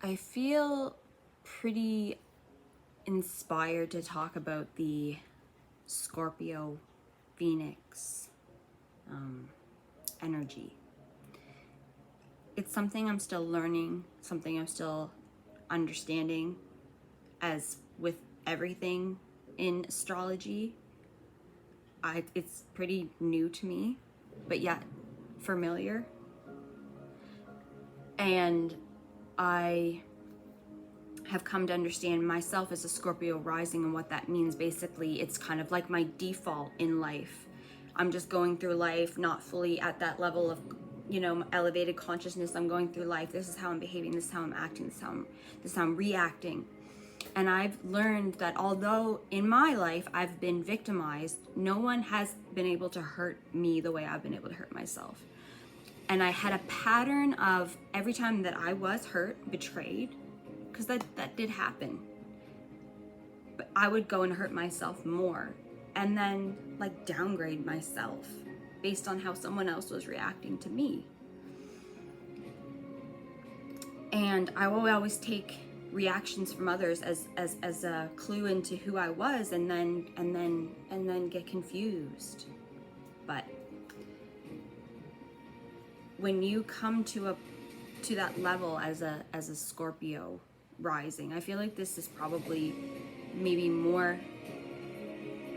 I feel pretty inspired to talk about the Scorpio Phoenix energy. It's something I'm still learning, something I'm still understanding, as with everything in astrology. It's pretty new to me, but yet familiar. And I have come to understand myself as a Scorpio rising and what that means. Basically, it's kind of like my default in life. I'm just going through life, not fully at that level of, elevated consciousness. I'm going through life. This is how I'm behaving. This is how I'm acting. This is how I'm reacting. And I've learned that although in my life I've been victimized, no one has been able to hurt me the way I've been able to hurt myself. And I had a pattern of every time that I was hurt, betrayed, because that did happen, but I would go and hurt myself more and then downgrade myself based on how someone else was reacting to me. And I will always take reactions from others as a clue into who I was, and then get confused. But when you come to that level as a Scorpio rising, I feel like this is probably maybe more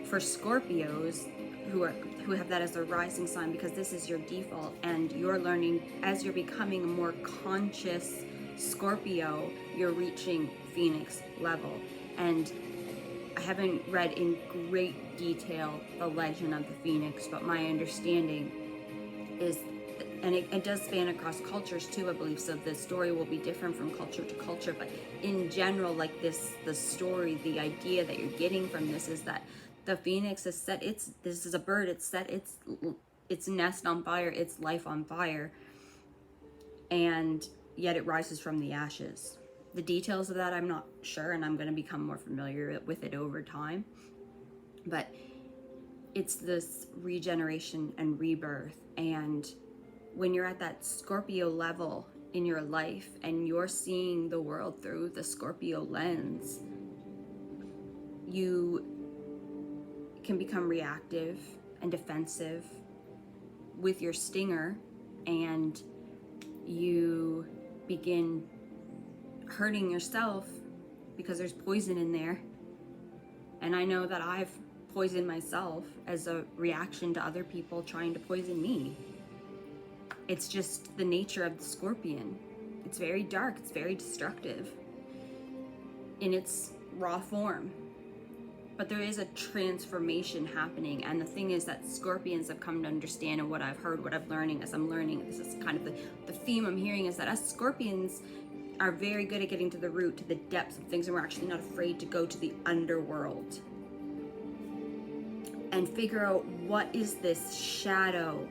for Scorpios who have that as their rising sign, because this is your default, and you're learning as you're becoming a more conscious Scorpio, you're reaching Phoenix level. And I haven't read in great detail the legend of the Phoenix, but my understanding is, and it does span across cultures too, I believe, so the story will be different from culture to culture, but in general, the story, the idea that you're getting from this is that the Phoenix has set this is a bird, it's set its nest on fire, its life on fire, and yet it rises from the ashes. The details of that I'm not sure, and I'm going to become more familiar with it over time, but it's this regeneration and rebirth. And when you're at that Scorpio level in your life and you're seeing the world through the Scorpio lens, you can become reactive and defensive with your stinger, and you begin hurting yourself because there's poison in there. And I know that I've poisoned myself as a reaction to other people trying to poison me. It's just the nature of the Scorpion. It's very dark, it's very destructive in its raw form. But there is a transformation happening, and the thing is that Scorpions have come to understand, and what I've heard, what I'm learning as I'm learning, this is kind of the theme I'm hearing, is that us Scorpions are very good at getting to the root, to the depths of things, and we're actually not afraid to go to the underworld and figure out what is this shadow.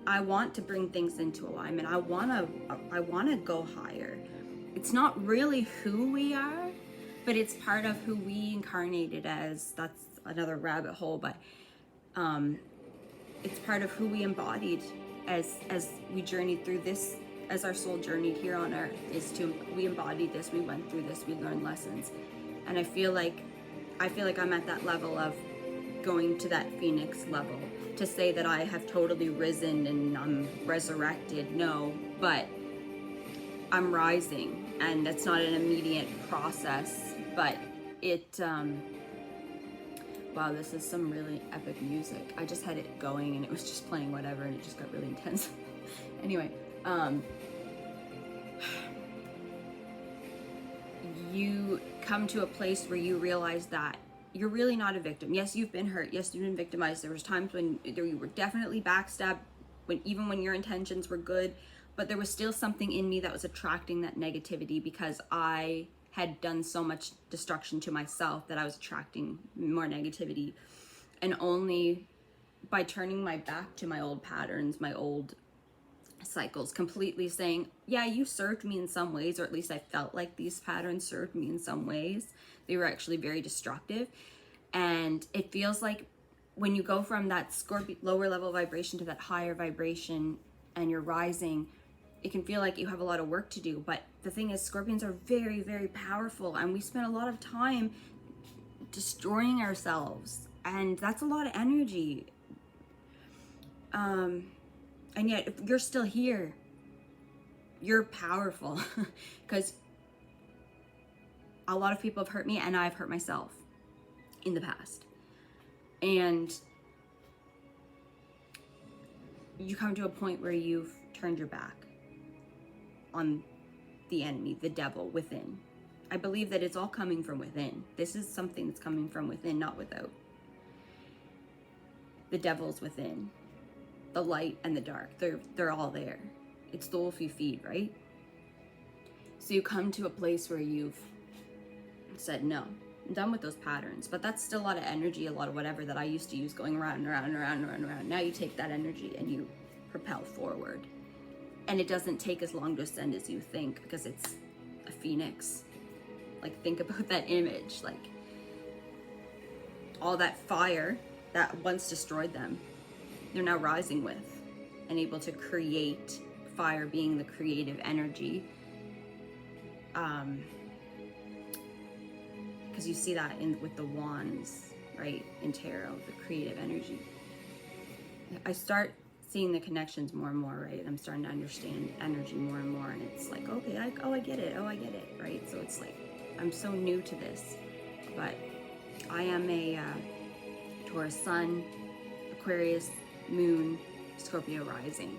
I want to bring things into alignment. I want to go higher. It's not really who we are, but it's part of who we incarnated as. That's another rabbit hole, but it's part of who we embodied as we journeyed through this, as our soul journeyed here on earth, we embodied this, we went through this, we learned lessons. And I feel like I'm at that level of going to that Phoenix level. To say that I have totally risen and I'm resurrected, no, but I'm rising, and that's not an immediate process, but it, wow, this is some really epic music. I just had it going and it was just playing whatever, and it just got really intense. Anyway, you come to a place where you realize that you're really not a victim. Yes, you've been hurt. Yes, you've been victimized. There was times when you were definitely backstabbed, even when your intentions were good, but there was still something in me that was attracting that negativity, because I had done so much destruction to myself that I was attracting more negativity. And only by turning my back to my old patterns, my old cycles, completely saying, yeah, you served me in some ways, or at least I felt like these patterns served me in some ways. They were actually very destructive. And it feels like when you go from that Scorpio lower level vibration to that higher vibration and you're rising, it can feel like you have a lot of work to do. But the thing is, Scorpions are very, very powerful, and we spend a lot of time destroying ourselves, and that's a lot of energy. And yet, if you're still here, you're powerful, because a lot of people have hurt me, and I've hurt myself in the past. And you come to a point where you've turned your back on the enemy, the devil within. I believe that it's all coming from within. This is something that's coming from within, not without. The devil's within. The light and the dark, they're all there. It's the wolf you feed, right? So you come to a place where you've said, no, I'm done with those patterns. But that's still a lot of energy, a lot of whatever that I used to use, going around and around and around and around and around. Now you take that energy and you propel forward. And it doesn't take as long to ascend as you think, because it's a phoenix. Like, think about that image. Like, all that fire that once destroyed them, they're now rising with and able to create. Fire being the creative energy. Because you see that with the wands, right? In tarot, the creative energy. I start seeing the connections more and more, right? I'm starting to understand energy more and more, and it's like, okay, I get it, right? So it's like, I'm so new to this, but I am a Taurus sun, Aquarius moon, Scorpio rising,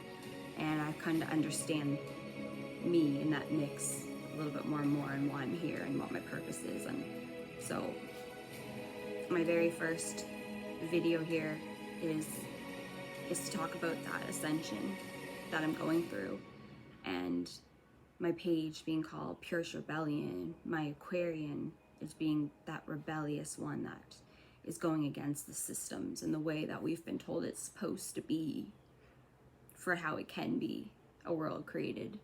and I've come to understand me in that mix a little bit more and more, and why I'm here and what my purpose is. And so my very first video here is to talk about that ascension that I'm going through, and my page being called Purest Rebellion. My Aquarian is being that rebellious one that is going against the systems and the way that we've been told it's supposed to be, for how it can be a world created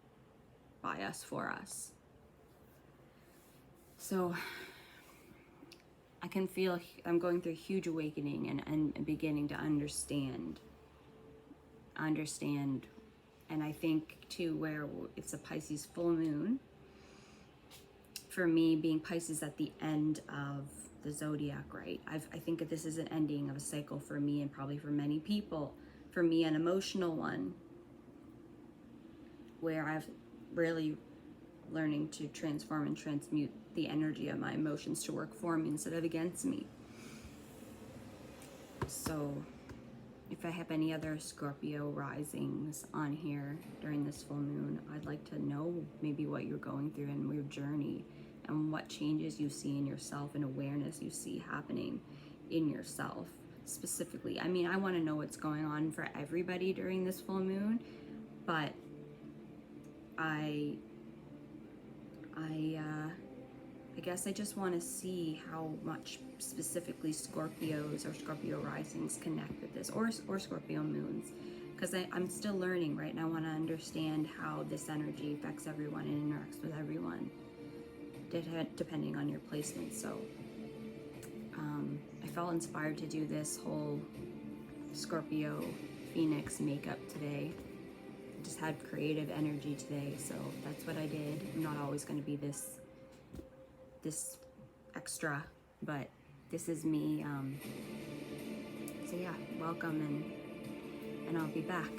by us, for us. So I can feel I'm going through a huge awakening and beginning to understand. And I think too, where it's a Pisces full moon, for me being Pisces at the end of the zodiac, right? I think that this is an ending of a cycle for me, and probably for many people. For me, an emotional one, where I've really learning to transform and transmute the energy of my emotions to work for me instead of against me. So if I have any other Scorpio risings on here during this full moon, I'd like to know maybe what you're going through in your journey, and what changes you see in yourself and awareness you see happening in yourself specifically. I mean, I want to know what's going on for everybody during this full moon, but I guess I just want to see how much specifically Scorpios or Scorpio risings connect with this, or Scorpio moons, because I'm still learning, right? And I want to understand how this energy affects everyone and interacts with everyone, depending on your placement. So I felt inspired to do this whole Scorpio Phoenix makeup today. I just had creative energy today, so that's what I did. I'm not always going to be this extra, but this is me. So yeah, welcome, and I'll be back.